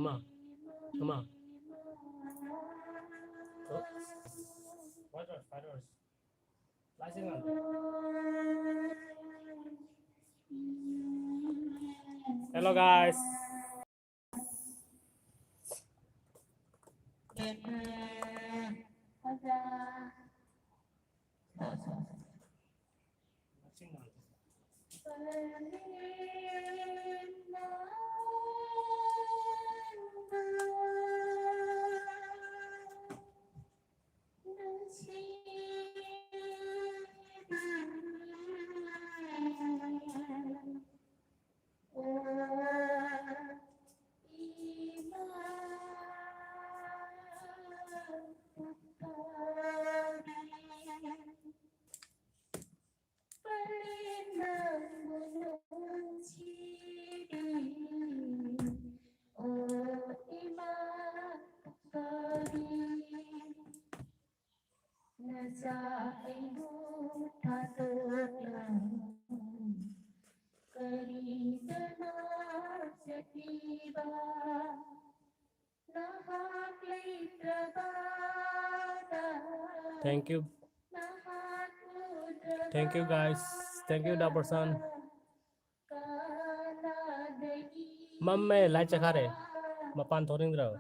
Come on, come on. Oh, fighters. Rising on. Hello guys. Thank you. Thank you guys. Thank you da person. Mamme lai chakare. Mapan thoring rao.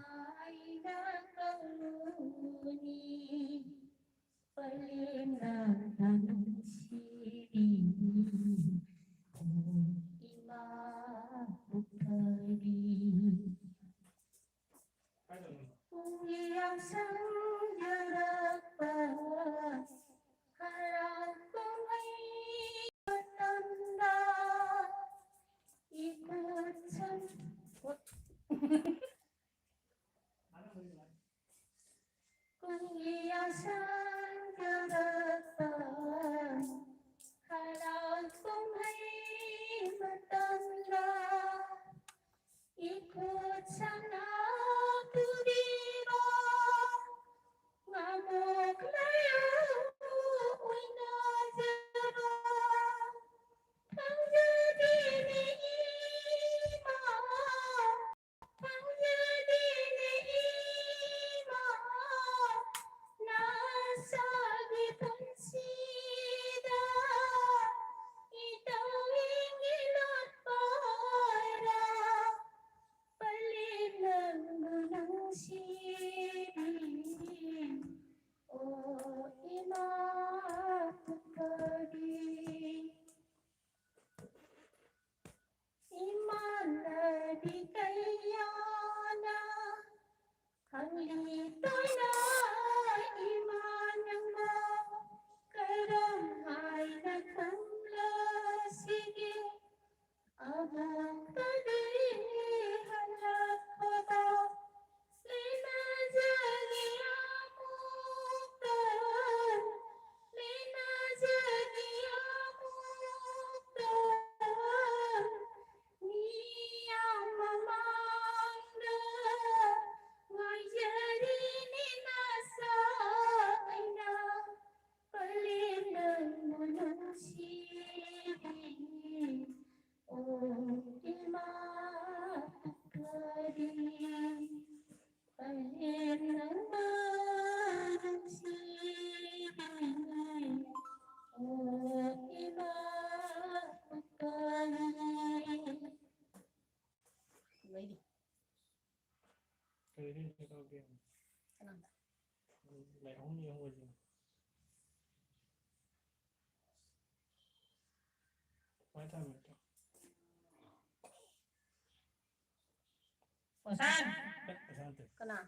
Kena.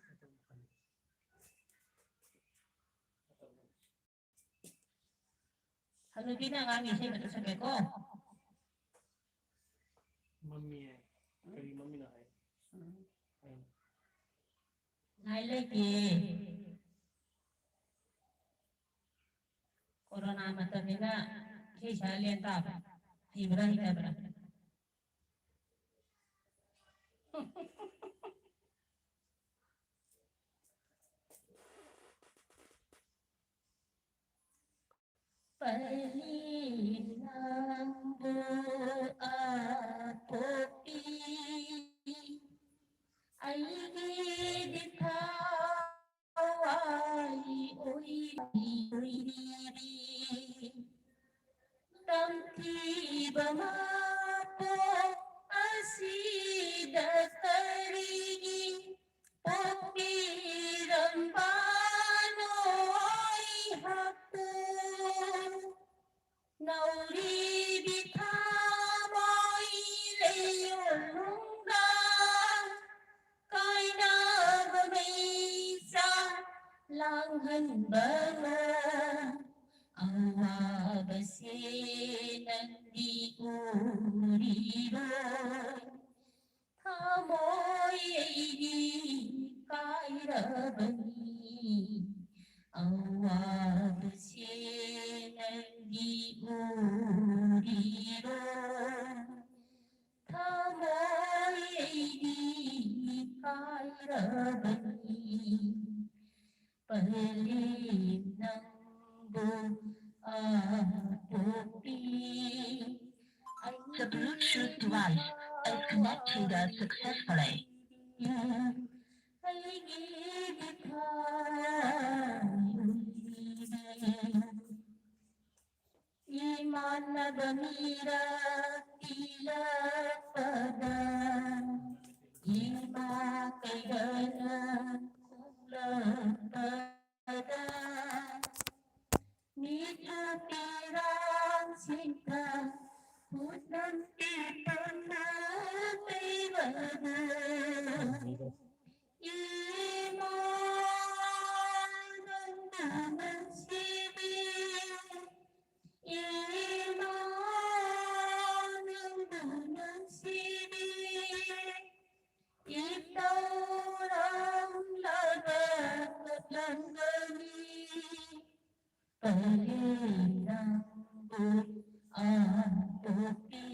하늘이나 감이 생각을 생각고 mummy है कभी mummy ना है 나일레기 코로나 mattamina 계산liên tập thì bữa đây là bữa Palinambu atopi aigi dithawai oiri tamti bamato asidatari papirambanoy hapu Nauri bithamoy leyolunga kaina bamisa langhan bala awabase nandi uriro thamoy eidi kairabani awabase nandi uriro thamoy eidi kairabani palinambu atopi The Bluetooth device is connected successfully. Iman Damira Tilapada Ima Kegana Kulapada Mitra Pirang Sinta Putang Tipana Tevada Iman Sibi Iman Sibi Itaurang lagat langgani Palinambu atopi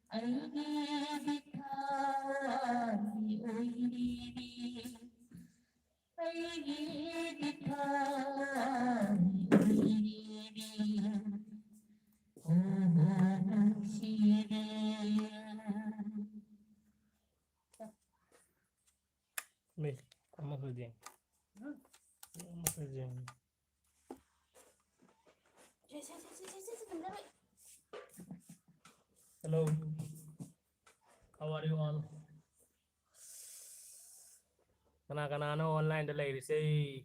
aigi dithawai oiri aigi dithawai oiri Sire मैं अम्मा कर दिया अम्मा कर दिया hello how are you all kana online de lady say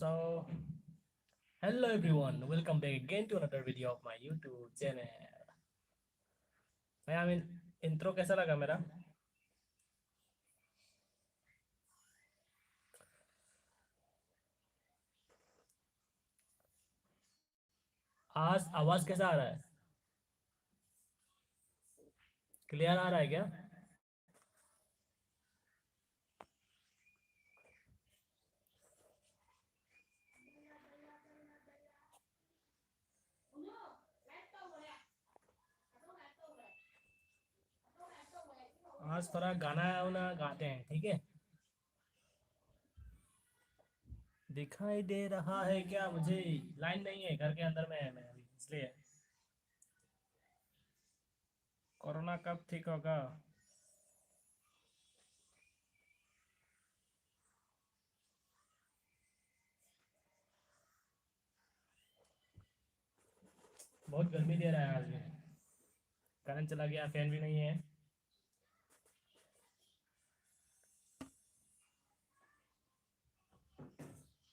so hello everyone welcome back again to another video of my YouTube channel I mean intro कैसा लगा मेरा आज आवाज कैसा आ रहा है क्लियर आ रहा है क्या आज थोड़ा गाना वाना गाते हैं ठीक है दिखाई दे रहा है क्या मुझे लाइन नहीं है घर के अंदर में है मैं अभी इसलिए कोरोना कब ठीक होगा बहुत गर्मी दे रहा है आज में करंट चला गया फैन भी नहीं है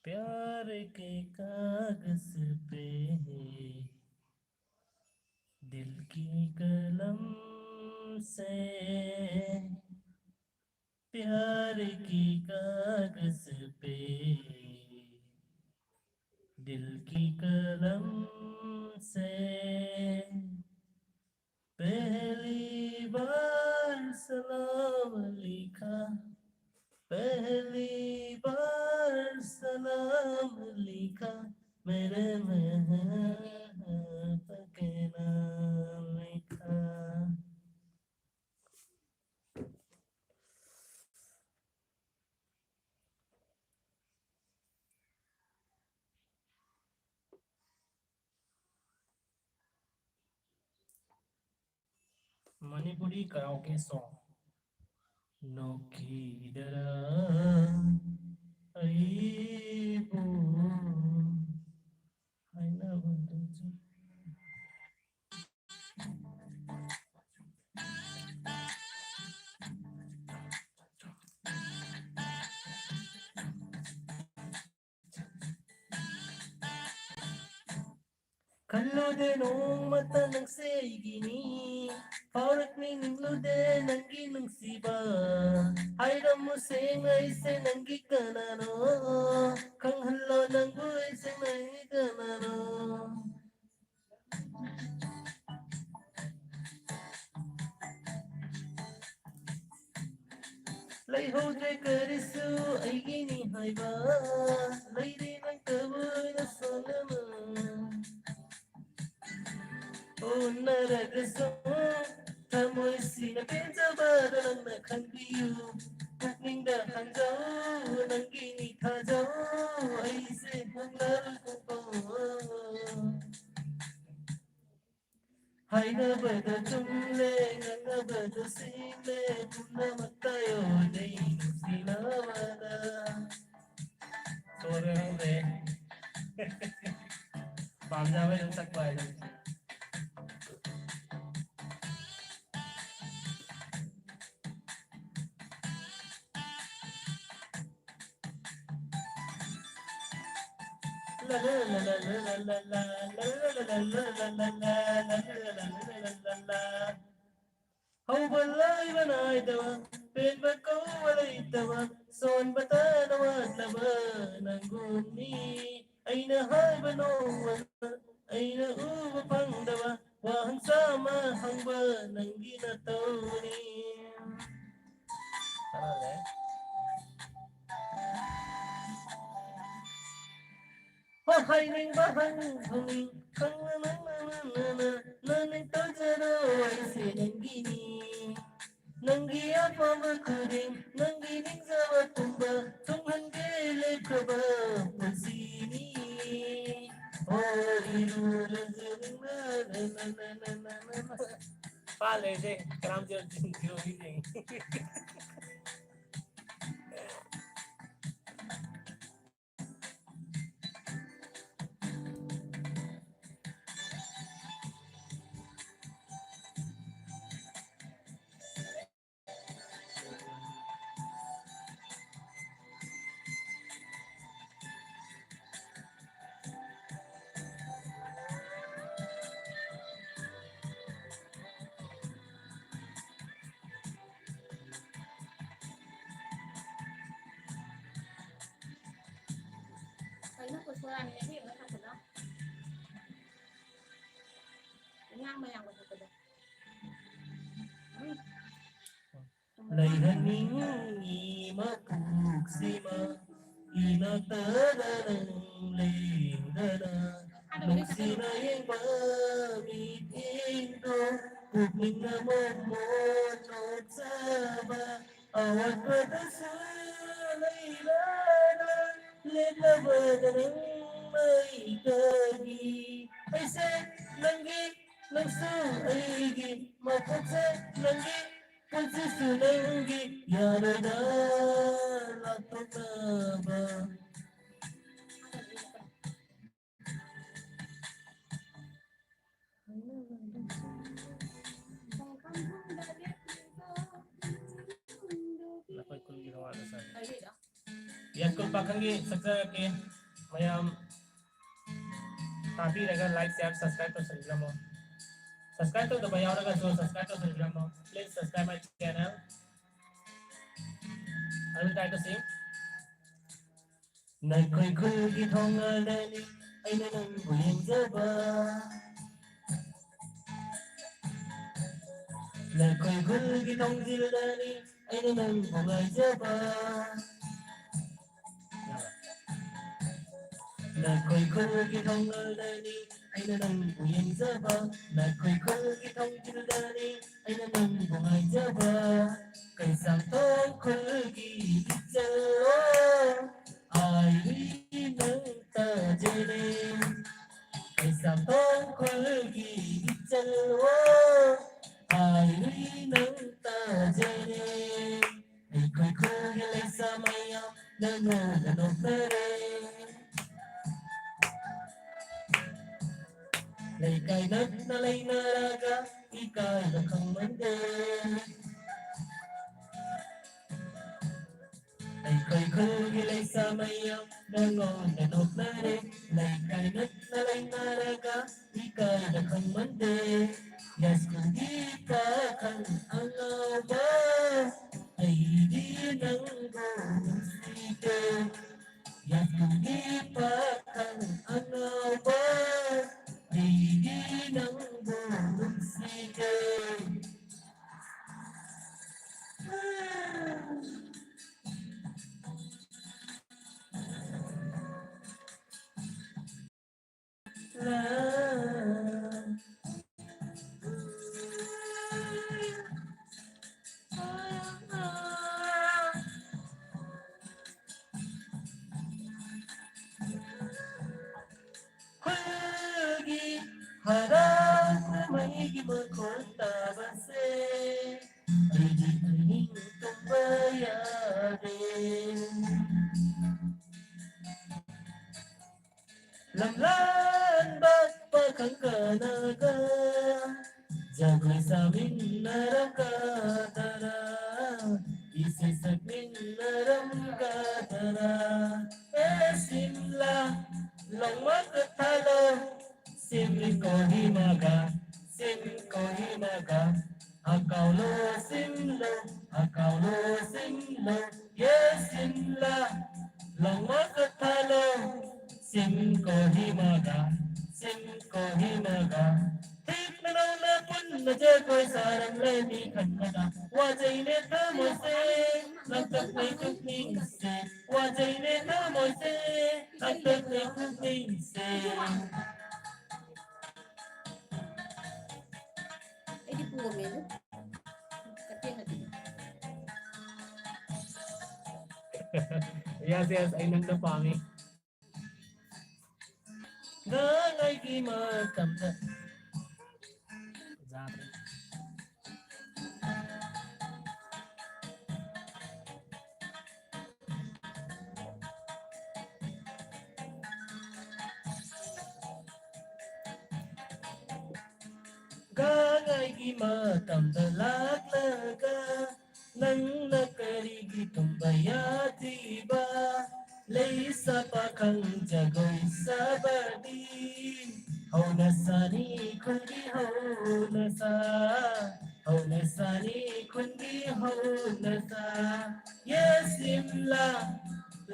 प्यार के कागज पे दिल की कलम प्यार की कागज पे दिल की कलम से पहली बार सलाम लिखा, पहली बार सलाम लिखा, मेरे महबूब के नाम लिखा। मणिपुरी कराओके सॉन्ग नोकीदरा आईबो हायनाबदोजो Kallude nung mata ng seigini, Paurat ni ninglude nangi nung siba, Hayram mo sing ay sinanggi kanano, Kang halo ng buhay sinanggi kanano. Lay hodre karisu ay gini hayba, Lay din ang kaboy na salama. Unaragaso tamoy sinapinsabaran na kanbiyo Kukning da kanjaw nang ginitajaw ay se hangal ko Hay na bada tumle na bada sile Puna matayo day sinawada Sorry lang de Pamjawa yung sakbay Hau balai banai tawa, pen bakau balai tawa, son bata nawa tawa nanguni, aina hai banong aina uba pangdawa, wahang sama hangba nanggina tauni. Hai ning bahang huning, kang na naning tajaro ay sinanggini. Nanggi apa makuring, nanggi ning sawa tumba, tunghan gele praba masini. Oh irulazuning na. Pale je, kram jo jing. Nó của tôi ăn cái gì nó không được ngang mà ăn được được Lay haning imapuksima inataranang lingana nung sinayang pamitinto pugning na mamonot saba awat patasa laylana linabadan ng may kagi ay se langgi langsu aigi mapukse langgi Pagsusunanggi yarada latutaba Dapat kung ginawa na sa yan kung pakanggi saksa ke mayam tapi agar like share subscribe to sa mo subscribe to the bayaw na so subscribe to sa mo please subscribe my channel Nagkoy-koy gitongalani ay nanang buyang zaba. Nagkoy-koy gitong zilani ay nanang bungay zaba. Nagkoy-koy gitongalani ay nanang buyang zaba. Nagkoy-koy gitong zilani ay nanang bungay zaba. Kay santong koy gitjalo ay nang tajene. Kay santong koy gitjalo ay nang tajene. Ay koy hilay sa mayang nanganganong pere. Lay kay nagnalay naraga ikay nakang mande. Ay koy hilay sa mayang nanganganong pere. Lay kay nagnalay naraga ikay nakang mande. Yes, kung di ka kang angaba ay di nang buong sige. Yes, kung di pa kang angaba ay di nang buong sige. Hulgi harap na may gimakonta base ay di aning tumbayarin. Lamlan ba't pakang kanaga jagoy sa aming naramkatara. Isisag min naramkatara. Simla long magkatalo. Simli ko himaga. Sim ko himaga. Akaulo simlo. Akaulo simlo. Yes simla long magkatalo. Sim ko himaga. Sim ko himaga. Tip na nang napun na jagoy sarang lemi kanada. Wajay neta mo se. Nagtak na kuking se. Wajay neta mo se. Nagtak na kuking se. Eh di puro melo. Katiyan natin. Yes, ay nang napangi. Nangay gimakamda. Exactly. Gangay gimakamda laglaga nang nakarigi tumbayati ba lay sa pakang jagoy sa badin. Hau nasani kundi hau nasa. Hau nasani kundi hau nasa. Yes simla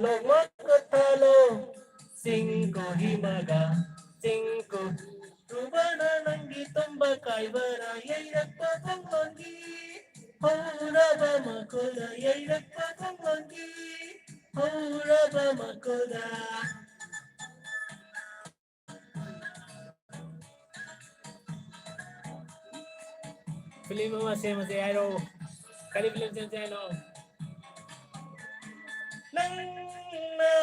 lomag katalo. Singko himaga. Singko Rubana nang gitumba kay barayay nagpatang manggi. Haura ba makoda yay nagpatang manggi. Haura ba makoda. Film mo masaya ano. Kali film siya ano. Nang na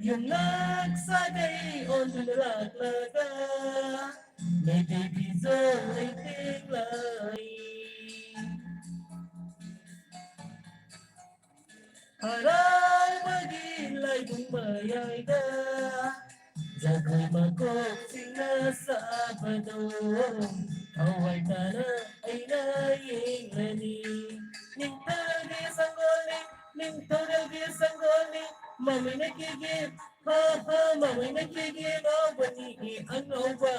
yung nagsagay on nalaglaga. May bibizong ay tiglay. Haray magilay bumayay na. Jagoy makok sinasabado. Kaway tana ay nainglani. Nintag di sanggoli. Nintag di sanggoli. Mami nakigit. Mami nakigit. Bani ano ba?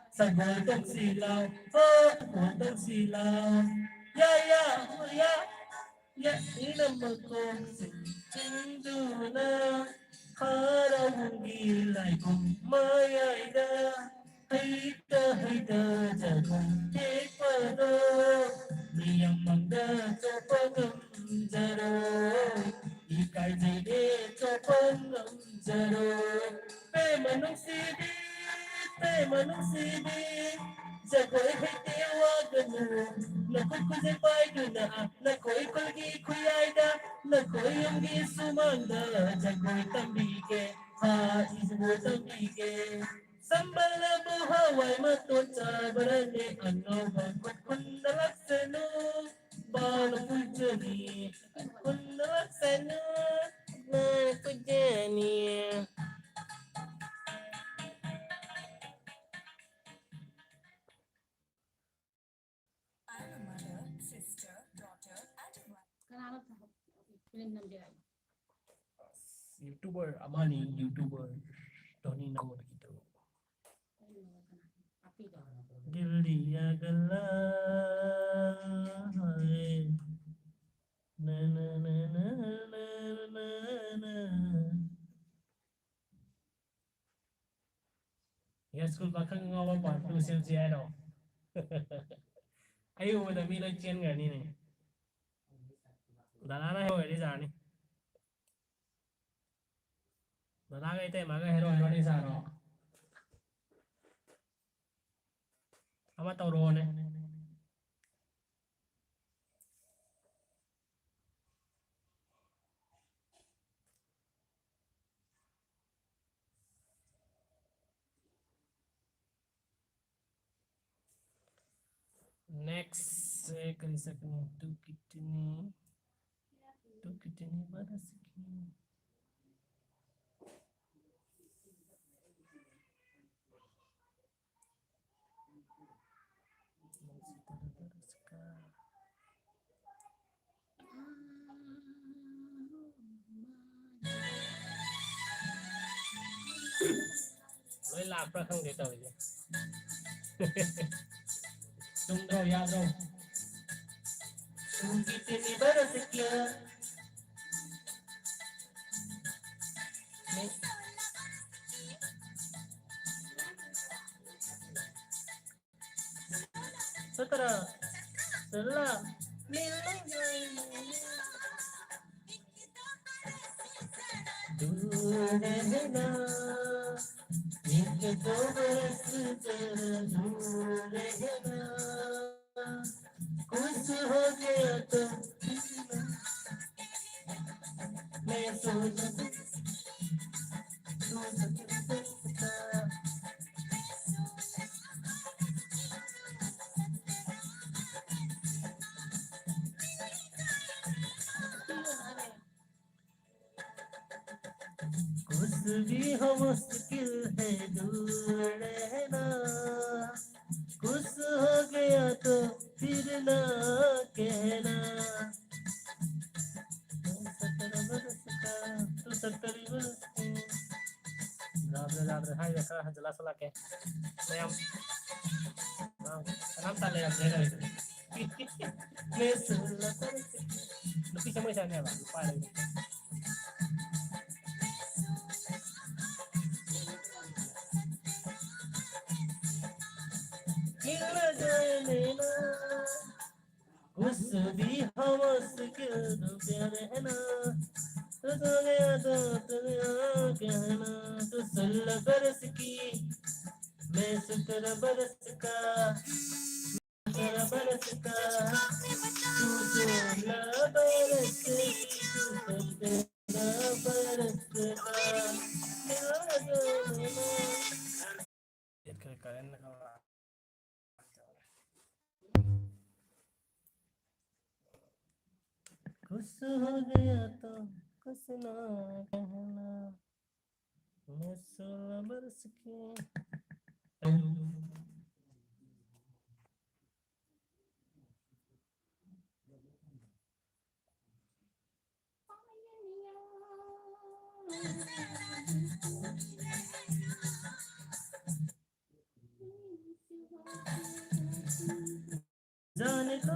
Sagotong silaw. Sagotong silaw. Ya, inam ako. Sindo na. ꯍꯔꯥꯎꯒꯤ ꯂꯥꯏꯕꯨꯡ ꯃꯌꯥꯏꯗ ꯍꯩꯇ ꯍꯩꯇ ꯖꯒꯣꯏ ꯊꯦꯛꯄꯗꯣ ꯃꯤꯌꯥꯝꯃꯥꯡꯗ ꯆꯣꯞꯄ ꯉꯝꯖꯔꯣꯏ 이까지게 조건검자로 빼만웅시비 빼만웅시비 자고의 할때와 그는 나코코제 빠이드나 나코의 꼴기 쿠야이다 나코의 용기 수만다 자고의 땀비게 하이즈고 땀비게 sambalna buhaway matutsa barane ano bangkot kundalaksano balo pujani kundalaksano balo pujani. Kenapa film nam dia? YouTuber amani YouTuber Tony Namor gitu. Dil diya gala na na na na na na na. Ya school bakal ngawa part 2 sel siya no. Ayo mo dami lang chen gani ne. Dala na ho di jani. Dala ga ite maga hero hero ni sa no. Ama tawro ne. Next kali sakni tu kitni pada sikni. Lối lạc ra không thể tới gì. Tung rồi ya rồi. Tung kitni pada sikya. Setara, setelah दूर रहना एक दो बरस तेरा दूर रहना कुछ हो गया तो मैं सोच सकता कुछ भी हो मुश्किल है दूर रहना कुछ हो गया तो फिर ना कहना 17 बरस का तू 70 बरस की Labre hai ya ka jelas lah ke sayang kenapa tanda yang saya itu lebih sama saya Pak lupa lagi Gila jaina उस भी हवस के प्यार है ना तो गया तो कहना तो 16 बरस की मैं 17 बरस का 17 बरस का तू 16 बरस की तू 17 बरस का kalian कुछ हो गया तो कुछ ना कहना मैं 16 बरस की जाने तो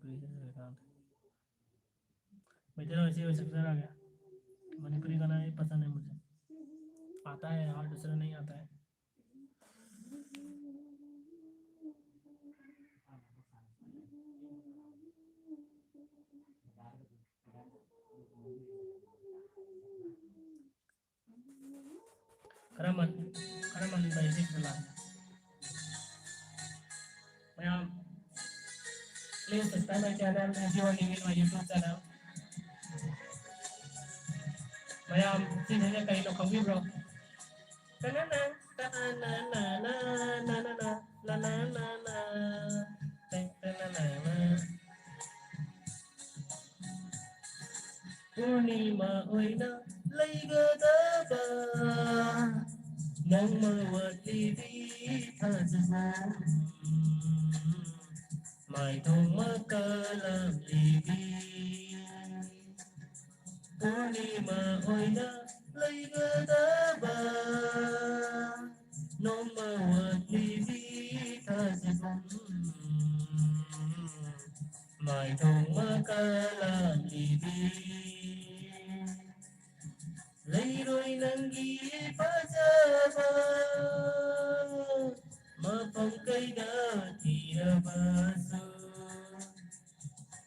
मणिपुरी से मैं तेरा वैसे वैसे आ गया मणिपुरी गाना ही पसंद है मुझे आता है और दूसरा नहीं आता है Karaman basic lang. Kaya please subscribe my channel if you are new in my YouTube channel. Kaya xin hãy kay nó không biết bro. Na na na na na na na na na na na na na Purnima oi na lấy gơ đá ba nang mơ vật đi đi thơ dưng mai thong mơ cơ làm đi đi Purnima oi na lấy gơ đá ba nang mơ vật đi đi thơ dưng mai thong mơ cơ làm đi đi lấy đôi nắng ghi pajama mà phong cây đã thì basu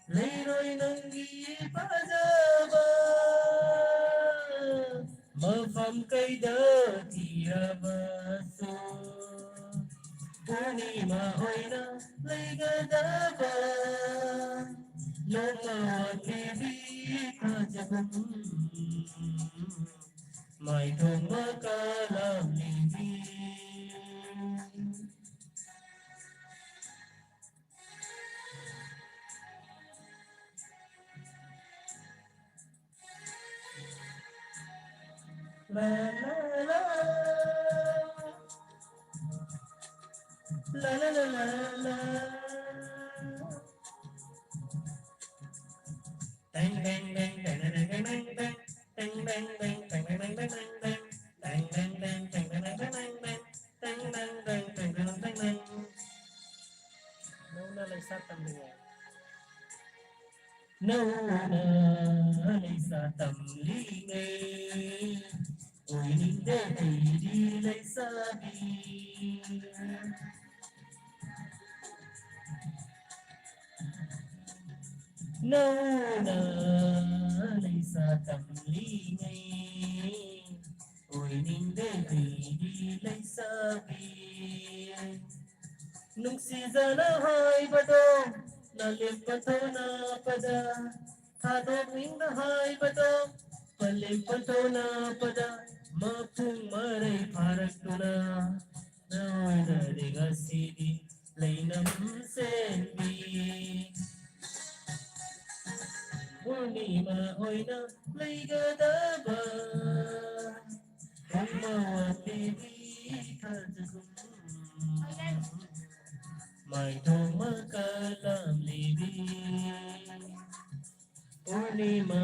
lấy đôi nắng ghi pajama mà phong cây đã thì basu Purnima oi na lấy gada ba Noma devi kajabam Mai thoma kalam livi La la la La la la la la Bang bang bang bang bang bang bang bang Bang bang bang bang bang bang bang bang Bang bang bang bang bang bang bang bang Bang bang bang bang bang bang bang Nona lại sát tầm liệt Nona lại sát tầm liệt Ôi nín để thầy đi lấy xa đi Nona lấy xa tầm ly ngay Ôi nín để thầy đi lấy xa đi Nung si ra na hai bato Na limpato na pada Thadok ning na hai bato Palimpato na pada Mapung maray paratuna Nawala diga sidi Lainam sendi Purnima oi na Laigada ba Humawa devi kajagum Mai thoma kalam livi Purnima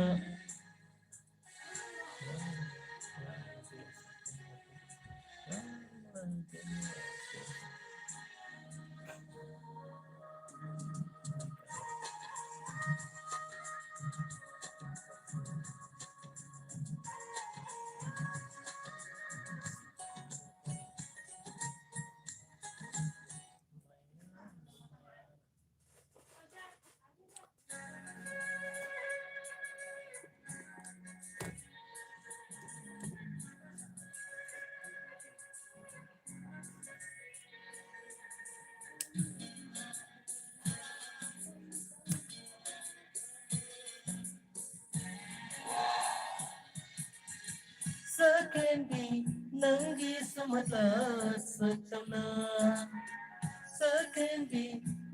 Sekendi nanggi sumatla saktamna Sekendi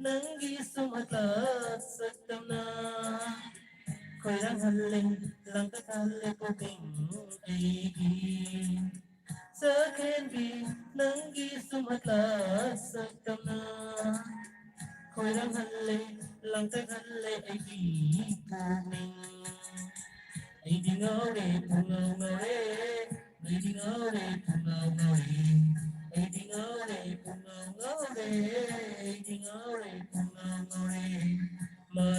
nanggi sumatla saktamna Koirang haling lang kakale puting aigi Sekendi nanggi sumatla saktamna Koirang haling lang kakale aigi puting Đi ngô đi phù ngô ngô đi đi ngô đi phù ngô ngô đi ngô đi phù ngô ngô đi ngô đi phù ngô ngô đi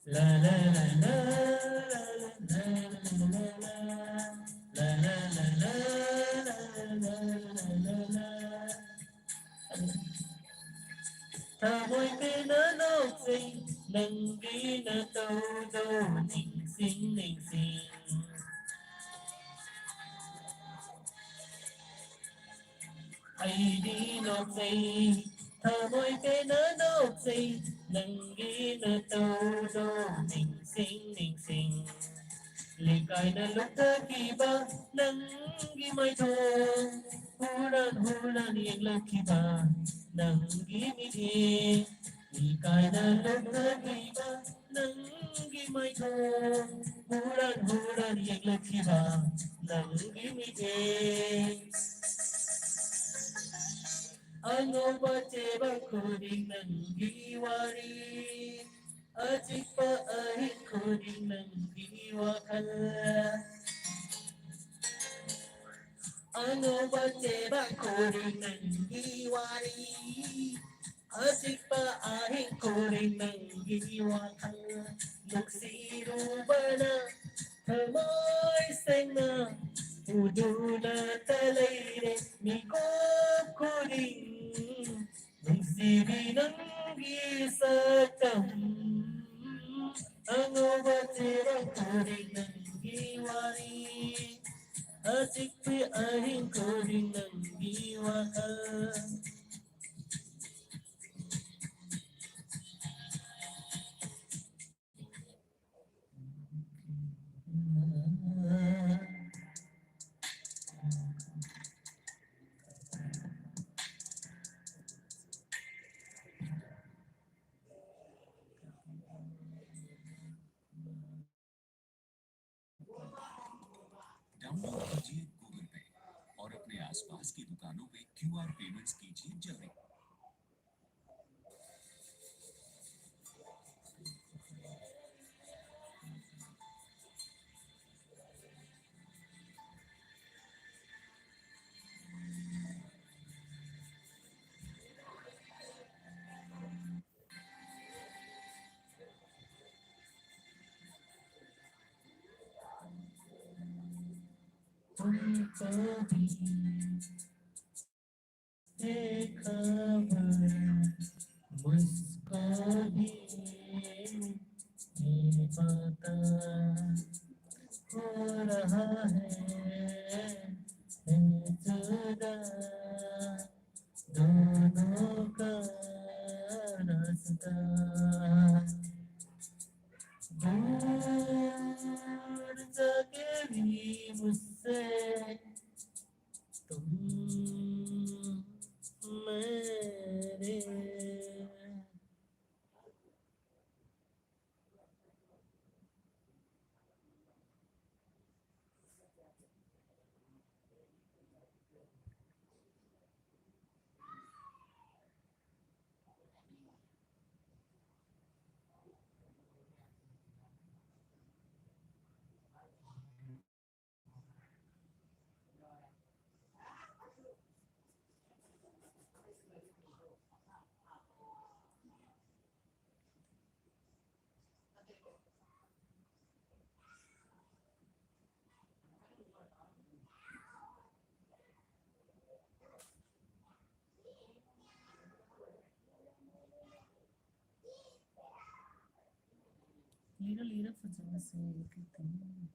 La la la la la la la la la la la la ta môi bên ở nâu xinh nâng đi nơ đâu đâu ninh xinh ai đi nâu xinh ta môi bên ở nâu xinh nâng đi nơ đâu đâu ninh xinh lệ cài nơ lúc thơ kỳ ba nâng ghi mai thô hulan yang laki ba nang gimi di ikay na lagi ba nang gimay ko hulan yang laki ba nang gimi di ano ba ba kuning nang giwari ajik pa ahit kuning nang giwakal ano ba kuring ng hiwari asik pa ahing kuring ng hiwakal nagsiro ba na kamay seng na udo na talayre ni ko kuring nagsibi ng gisakam ano ba kuring ng hiwari asik pi ahing kuring ng giwakal download कीजिए Google पे और अपने आसपास की दुकानों पे QR payments कीजिए जारी। तुमको भी देखा मुझको भी ये पता हो रहा है जुदा दोनों का रास्ता दूर जाके भी मुझसे तुम मेरे Lira fazendo assim, que tem.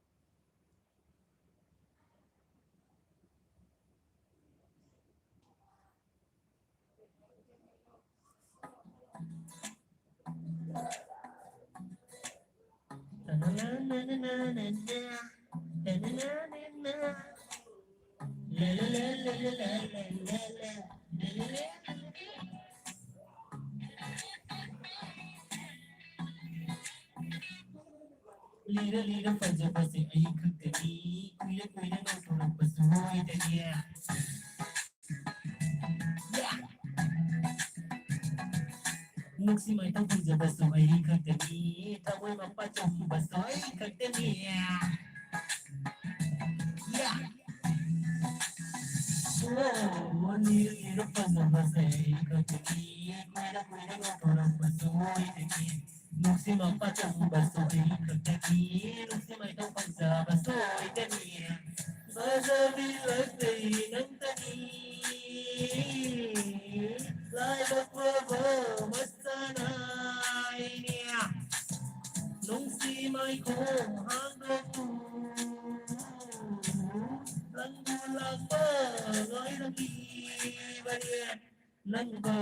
Lira fazendo assim, aí que tem. Cuida não foram pessoas, entendeu? Nagsimay tang puja baso ay kagdami Taway mapachong baso ay kagdami Yeah! Oh, niliro pa sa baso ay kagdami Kuwera nga parang baso ay kagdami mapatambasuri kagani nung si may tong pagsabasoy kaniya masabilagay ng tani lai magwaba masanay niya nung si may kong hanggang lang bulag ba ngay nag-iba niya nang ba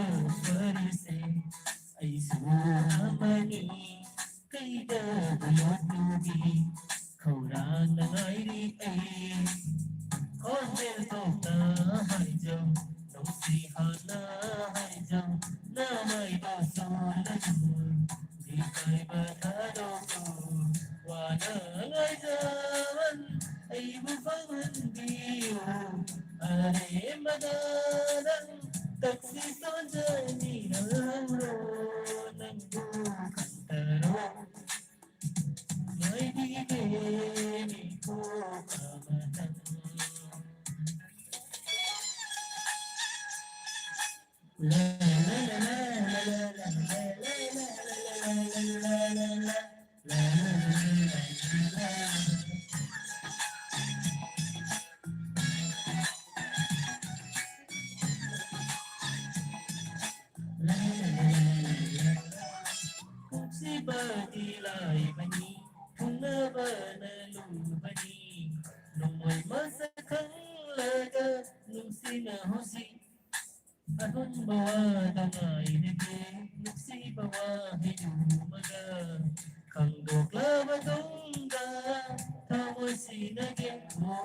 parising ay sumamani kay dagayot-lugi kaurang nangayri ay konverto na haydyaw nung sihan na haydyaw na may basulan di kay batado ko wana ngay zaman ay bufangan biyo ay madadang taksison dyan inalaro ng bukang tarong may bibini ko kamatan la la la la la la la la la kung si Badilay bani kung nabanalubani nung may masakang laga nung sinahusi anon bawa dangay nebe nung si bawa hinumaga kang doklaba dongga tamo sinagin mo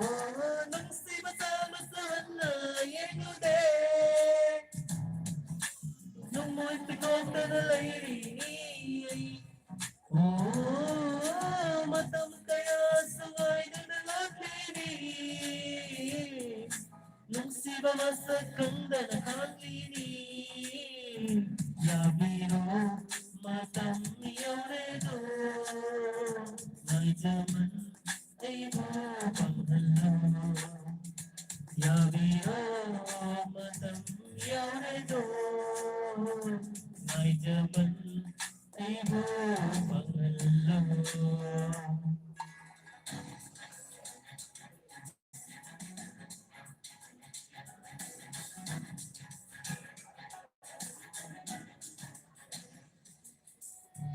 nung si masamasahan na yenude nung mo'y pikot na nalairi matam kaya sungay na nalapini nung si bamasakang na nakalini yabiro matam iyaw redo may zaman ay mo panghalo yabiro matam iyaw redo may zaman ay mo panghalo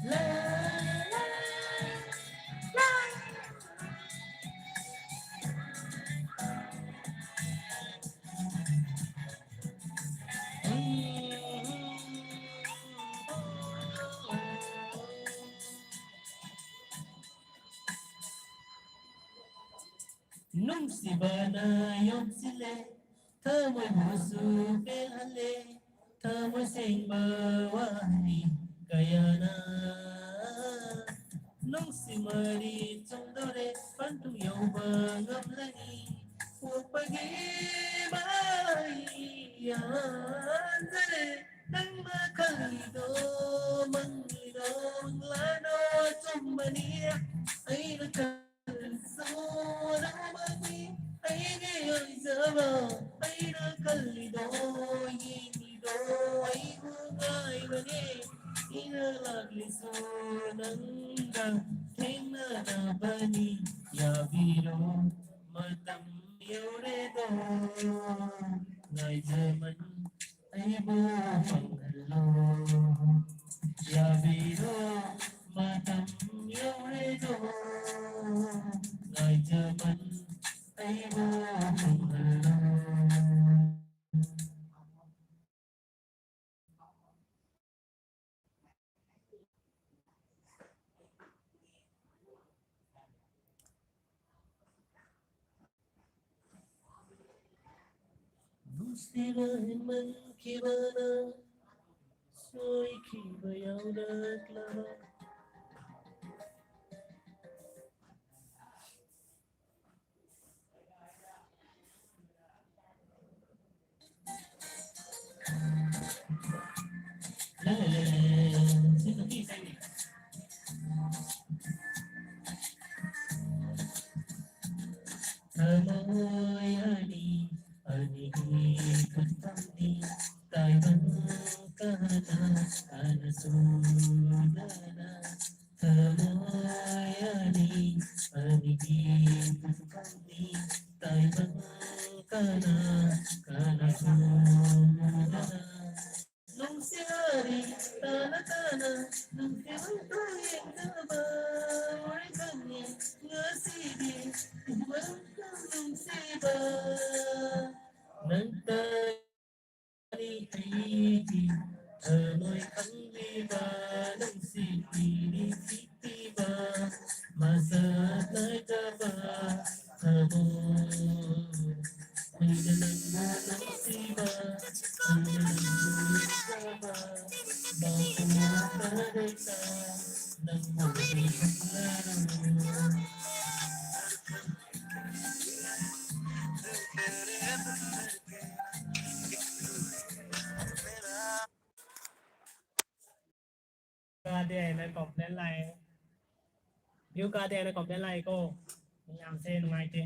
la la la nung si banayong sila tamoy muso pehale tamoy sing bawani kaya na nung si maritong dore pantuyaw bangam lani huwag pag-ibayan dere nang makalido mangido lano tumbaniya ay nagkalso ng magi ay ngayon sama ay nakalido inido ay hungay mani inalagliso ng dating na nabani yabiro matam yauredo ngay zaman ay buong halo yabiro matam yauredo ngay zaman ay buong halo Sirahin man kibana soy kibayaw naglaro la la la la sino kisay ni Amoy ani kutani tayo kahana anasudana Tamoyani Anigi Pukani Taimang Kana Kana Kumudana Nung siyari Tana Tana Nung siyang tuyeng Taba Uri kanya Ngasidi Ibang nung siba Nagtani Tigi Amoy kang viva Nung sipini sitiba Masat na kaba Amo Ay nalang siba Ay nalang kaba Bago ka Nang muli ang laro Garden này cọp đến lại yêu Garden này cọp đến lại cô làm xe ngoài chứ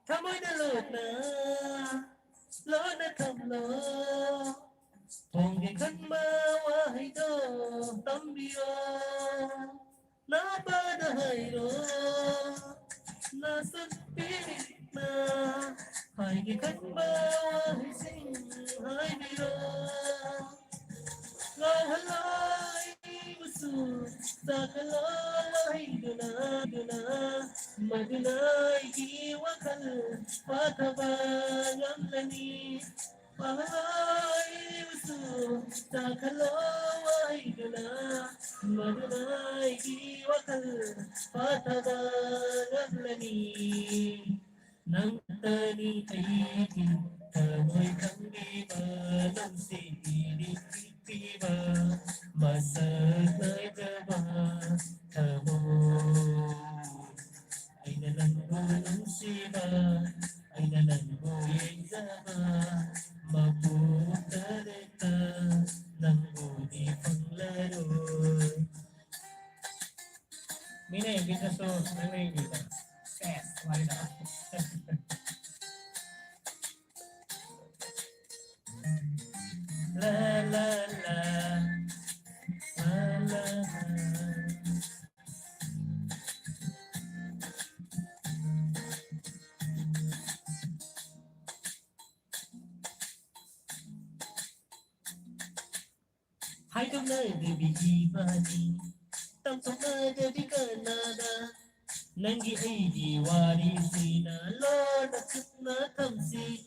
Tamoy na lod na kamlo Pongge kan mawahay do Tambio Nabadahay do Nasa pilit na Hay kan mawahay sing Hay biro Lahalay musu Sakalay duna Madunay iwakal Patabangan lani Lahalay musu Sakalay duna Madunay iwakal Patabangan lani Nang tani aikin Kamoy kang iba Nang sinilitiba Masag na ikaba Kamo Ay nalango ng siba Ay nalango yung zaba Mapunta rita Nang udi panglaro Mina yung kita so ano yung kita yes why not La la la La la la Hai trong nơi người bị gì và gì Tâm sống nơi người bị Canada Nangi ay diwari sina Lord at na tamsi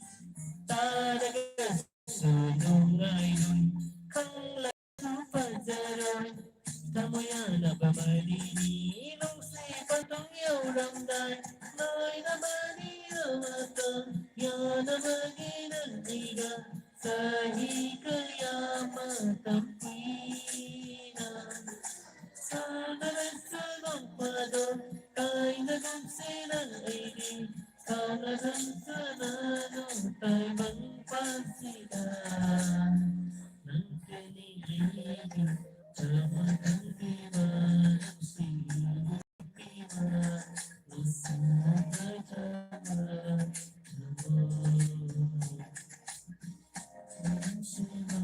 Talaga sunungay nun Kang lang pajaran Tamoyana pamalini Nung sipatong yaw ramdan Nay namani namatang Yana maginan iga Sahi kaya matampinan Sana sa magpadon Kay nagong silang ID Sana sa nanong Tay magpasida Nang kaniligin Tama ng diba Ng sinipiba Nasa kajama Nang siba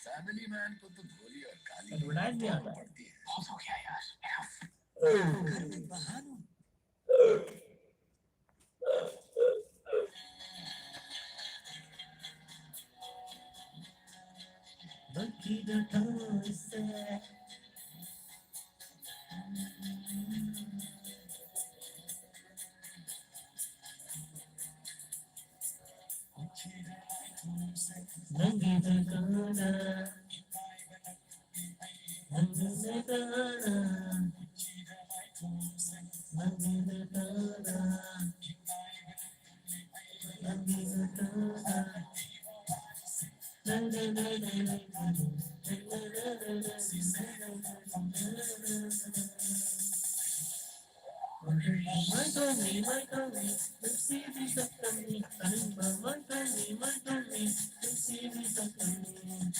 family man को तो गोली और गाली Ulan niya ba? पड़ती है बहुत हो गया यार बहानों Magkita tayo sa Nangita kana, nangita kana, nangita kana, nangita kana. My Tony, let's see this up to me. My Tony, let's see this up to me.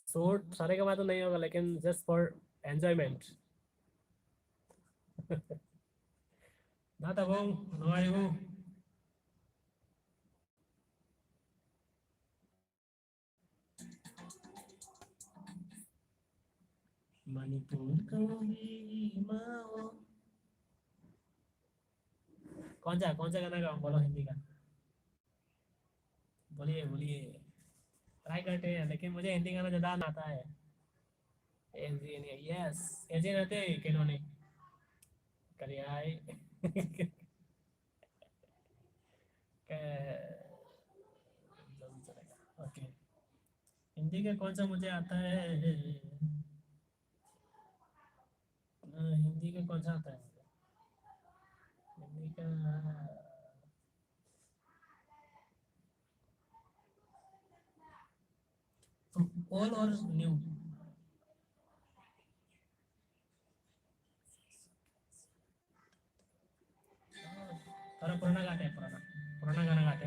Suit सारे का तो नहीं होगा, लेकिन जस्ट फॉर एंजॉयमेंट। नाताबों नुआइबों मणिपुर कभी माओ। कौन सा गाना गाऊं, बोलो हिंदी का, बोलिए बोलिए। ट्राई करते हैं, लेकिन मुझे हिंदी गाना ज़्यादा आता है। एलजी ने, यस एलजी रहते किन्होंने करियाई। ओके, हिंदी का कौन सा मुझे आता है, हिंदी का कौन सा आता है मुझे, हिंदी का ओल्ड और न्यू। थोड़ा पुराना गाते हैं, पुराना गाना गाते हैं।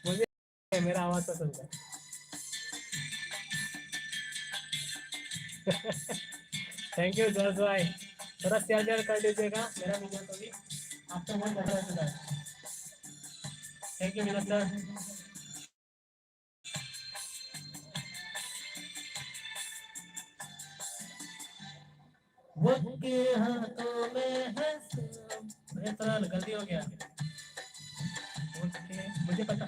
मुझे मेरा आवाज पसंद है। थैंक यू जॉर्ज भाई, थोड़ा शेयर कर दीजिएगा मेरा वीडियो को भी, आप तो बहुत ज़्यादा है। Thank you minister. वक्त के हाथों में है सब, थोड़ा गलती हो गया। मुझे पता,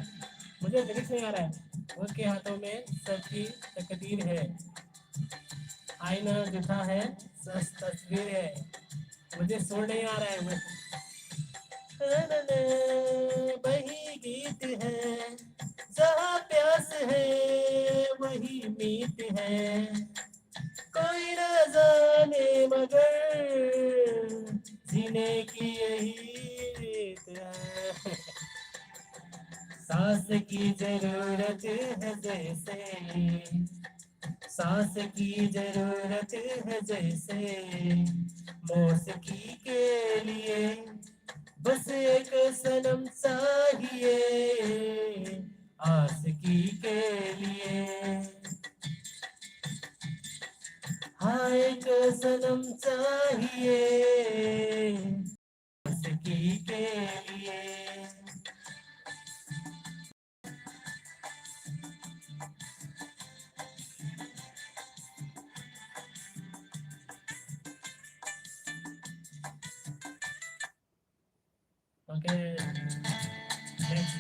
मुझे लिरिक्स नहीं आ रहा है। उसके हाथों में सबकी तकदीर है, आईना दिखा है, सच तस्वीर है। मुझे सुर नहीं आ रहा है। वही गीत है, जहाँ प्यास है वही मीत है, कोई न जाने मगर जीने की यही रीत है। सांस की जरूरत है जैसे, सांस की जरूरत है जैसे, मौसीकी के लिए बस एक सनम चाहिए, आशिकी के लिए। हाँ एक सनम चाहिए, आशिकी के लिए। ओके नेक्स्ट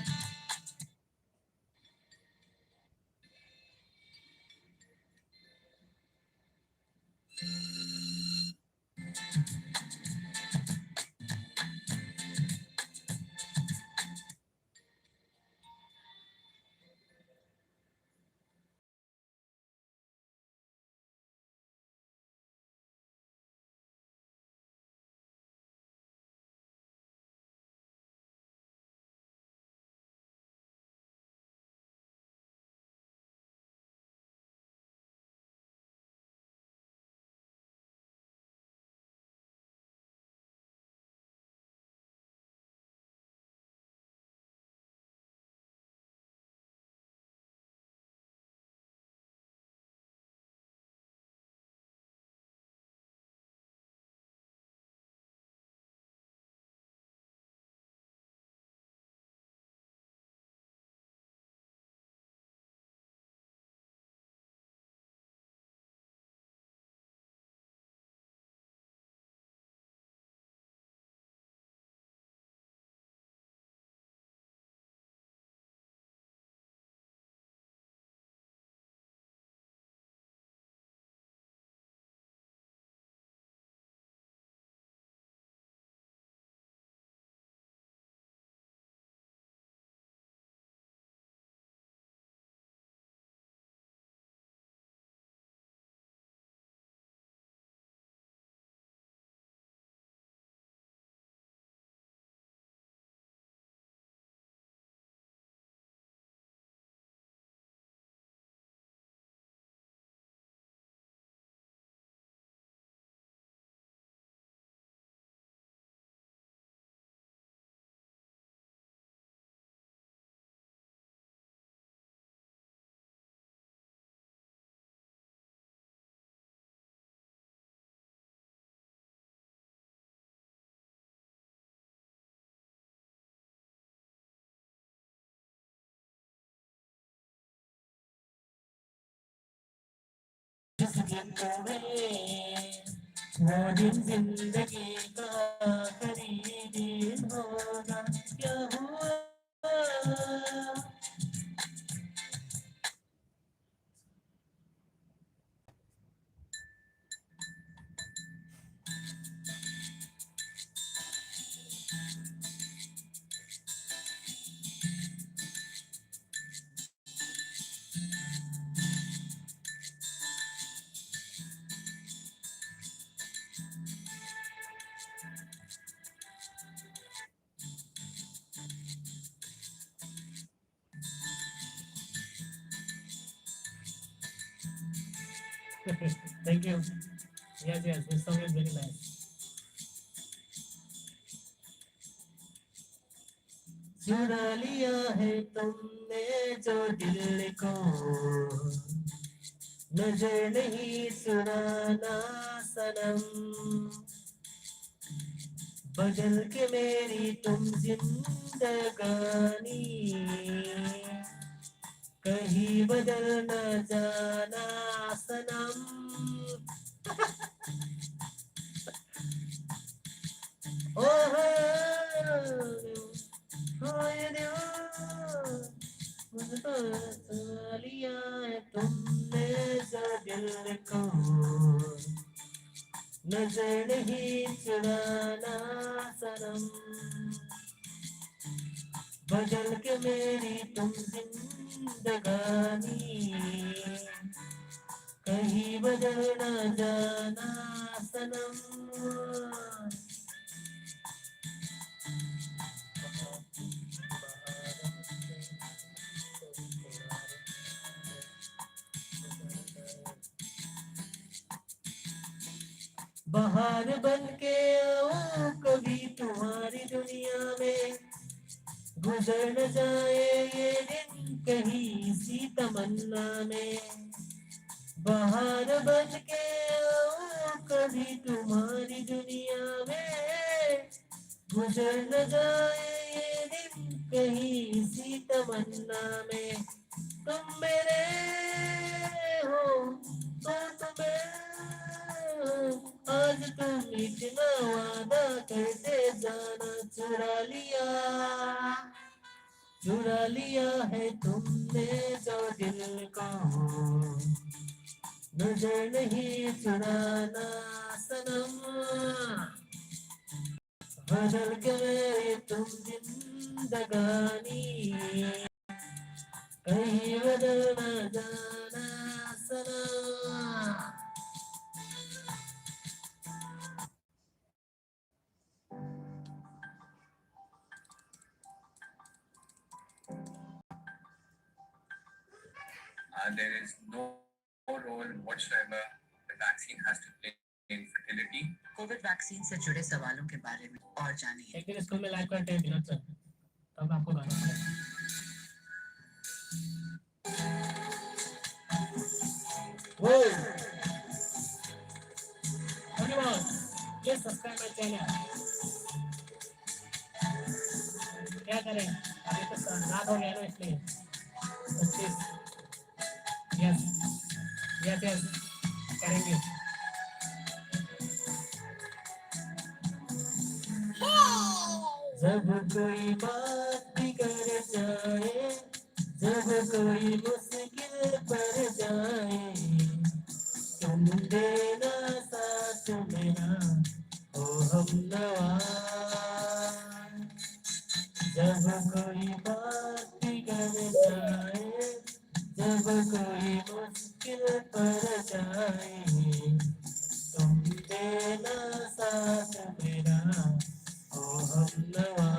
जिस दिन तुम्हें वो दिन जिंदगी का आखिरी दिन होगा क्या हुआ Thank you. Yes, this song is very nice. चुरा लिया है तुमने जो दिल को नजर नहीं सुनाना सनम बदल के मेरी तुम जिंदगानी कहीं बदल न जाना सनम ओह ये दिल मुझको चुरा लिया है तुमने जो दिल को नजर नहीं चुराना सनम बदल के मेरी तुम जिंदगानी कहीं बदल न जाना सनम बाहर बन के आओ कभी तुम्हारी दुनिया में गुजर न जाए ये दिन कहीं सी तमन्ना में बाहर बन के आओ कभी तुम्हारी दुनिया में गुजर न जाए ये दिन कहीं सी तमन्ना में तुम मेरे हो तो तुम्हें आज तुम इतना वादा करते जाना चुरा लिया चुरा लिया है तुमने जो दिल को, नजर नहीं चुराना सनम, बदल गए तुम जिंदगानी, कहीं बदल न जाना सनम। There is no role whatsoever the vaccine has to play in fertility. Covid vaccine से जुड़े सवालों के बारे में और जानिए। एक दिन स्कूल में लाइव करते हैं विनोद सर, तब आपको गाना पड़ेगा। Please subscribe my channel. क्या करें, अभी तो रात हो गया ना, इसलिए 25 यस यस यस करेंगे। जब कोई बात बिगड़ जाए, जब कोई मुश्किल पड़ जाए, तुम देना साथ मेरा ओ हमनवा। जब कोई बात बिगड़ जाए, जब कोई मुश्किल पड़ जाए, तुम देना साथ मेरा ओ हमनवा।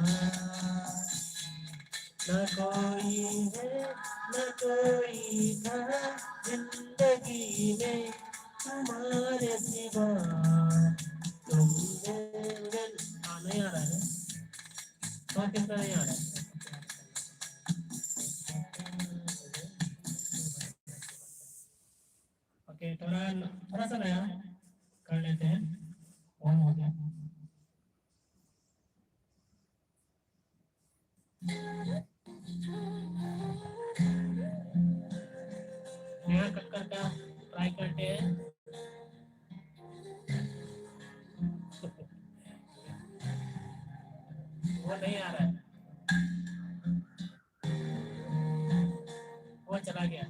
न कोई है न कोई था जिंदगी में तुम्हारे सिवा, तुम नहीं आ रहा है तो कितना नहीं आ रहा है। ओके, थोड़ा सा नया कर लेते हैं। ऑन हो गया। नया कक्कर का ट्राई करते हैं। वो नहीं आ रहा है, वो चला गया,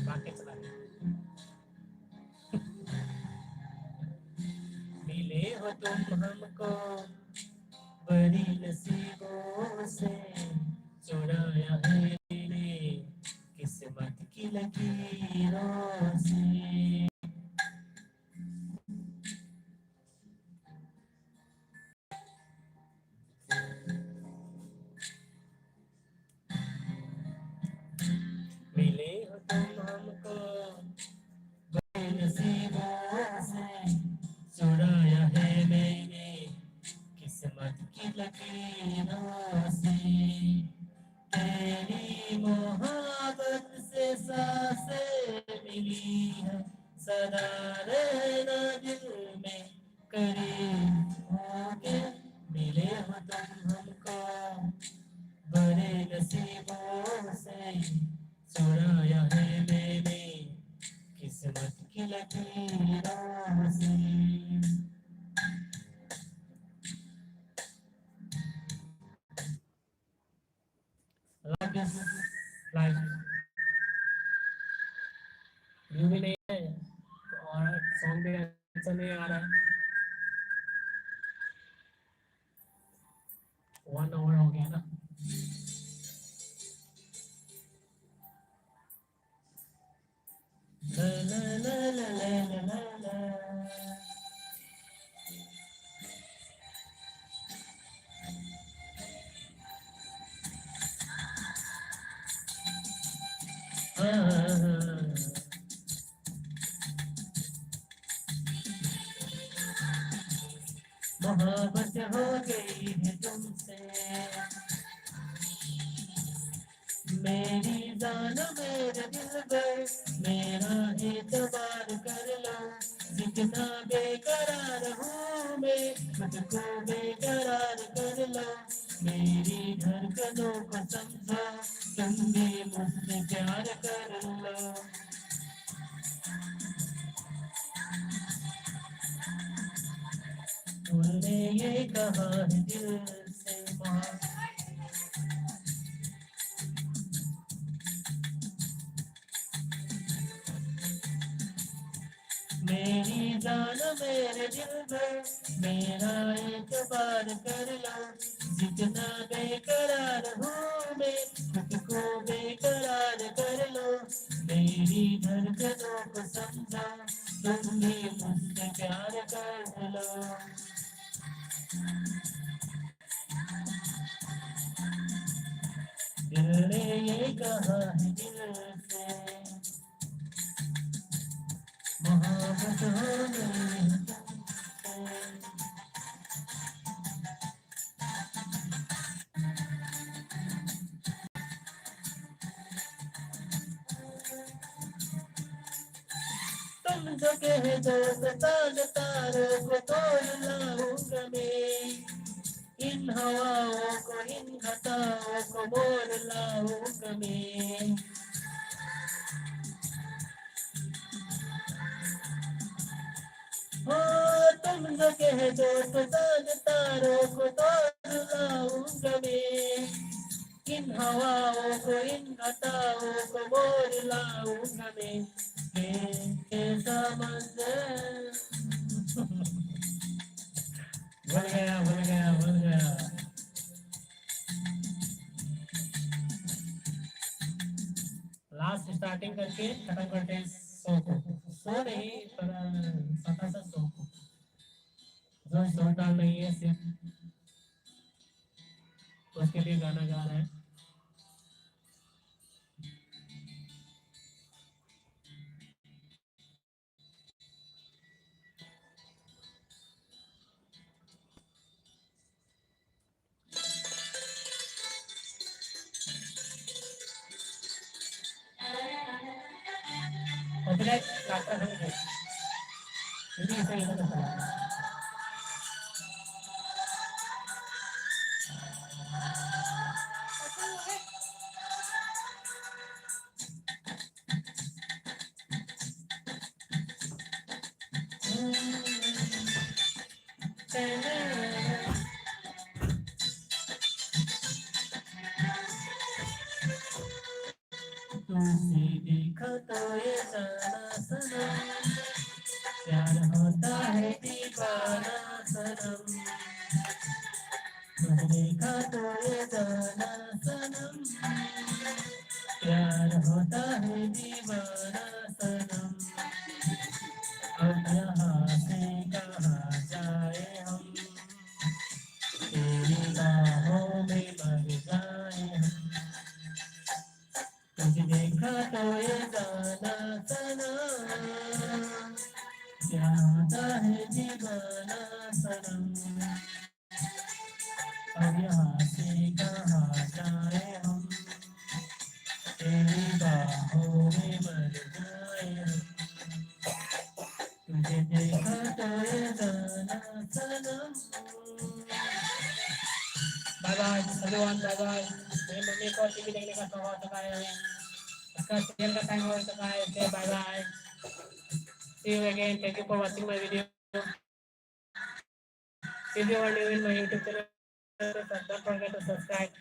बाकी चला गया। मिले हो तुम हमको बड़ी नसीबों से, चुराया है मैंने किस्मत की लकीरों से। मिले हो तुम हमको बड़ी नसीबों से, चुराया है मैंने किस्मत की लकीरों से। तेरी मोहब्बत से सांसें मिली है, सदा रहना दिल में करीब होके। मिले हो तुम हमको बड़े नसीबों से, चुराया है मैंने किस्मत की लकीरों से। लाइव व्यू भी नहीं है और सॉन्ग भी अच्छा नहीं आ रहा है। 1 आवर हो गया ना। ला ला ला ला ला ला ला। मोहब्बत हो गई है तुमसे, मेरी जान मेरे दिल पर, मेरा एतबार कर लो। जितना बेकरार हूँ मैं, मुझको बेकरार कर लो। मेरी धड़कनों को समझो, तुम भी मुझसे प्यार कर लो। तुमने ये कहा है दिल से माँ, मेरी जान मेरे दिल भर मेरा एक बार कर लो, जितना बेकरार हूँ मैं खुद को बेकरार कर लो, मेरी धड़कनों को समझो, तुम भी मुझसे प्यार कर लो। दिल ने ये कहा है दिल से, मोहब्बत हो गई है तुमसे। तुम जो कह दो तारों को तोड़ लाऊंगा मैं, इन हवाओं को इन घटाओं को मोड़ लाऊंगा मैं। हो तुम जो कह दो तारों को तोड़ लाऊंगा मैं, इन हवाओं को इन घटाओं को मोड़ लाऊंगा मैं। कैसा मंजर भूल गया। लास्ट स्टार्टिंग करके खत्म करते हैं सो को, सो नहीं पर सता सा सो को, जो सो डाल नहीं है सिर्फ उसके लिए गाना गा रहे हैं। कॉपीराइट काटता है यदि इसे इधर चला तुमसे देखा तो ये जाना सनम, प्यार होता है दीवाना सनम, तुमसे देखा तो ये जाना सनम, प्यार होता है दीवाना सनम। अब यहाँ से कहाँ जाए हम, तेरी बाहों में मर जाए हम, तुझे देखा तो ये जाना सनम, क्या होता है दीवाना सनम। अब यहाँ से कहाँ जाए हम, तेरी बाहों में मर जाए हम, तुझे देखा तो ये जाना सनम। Bye bye everyone, bye bye. मेरी मम्मी को टीवी देखने का शौक हो चुका है, इसका सीरियल का टाइम हो चुका है, इसलिए bye bye. See you again. Thank you for watching my video. If you are new in my YouTube channel, don't forget to subscribe.